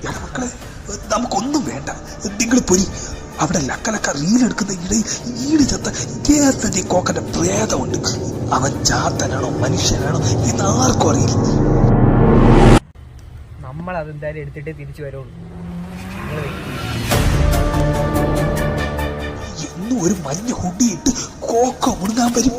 എടാ മക്കളെ, നമുക്കൊന്നും വേണ്ട, നിങ്ങൾ പൊരി. അവിടെ ലക്കലക്ക റീലെടുക്കുന്ന ഇടയിൽ ഈട് ചത്ത കേസരി കോക്കന്റെ പ്രേതമുണ്ട്. അവൻ ചാത്തനാണോ മനുഷ്യനാണോ എന്ന് ആർക്കും അറിയില്ല. നമ്മൾ അതെന്തായാലും എടുത്തിട്ടേ തിരിച്ചു വരുള്ളൂ. എന്നും ഒരു മഞ്ഞ ഹുഡിയിട്ട് കോക്ക മുഴുകാൻ വരും.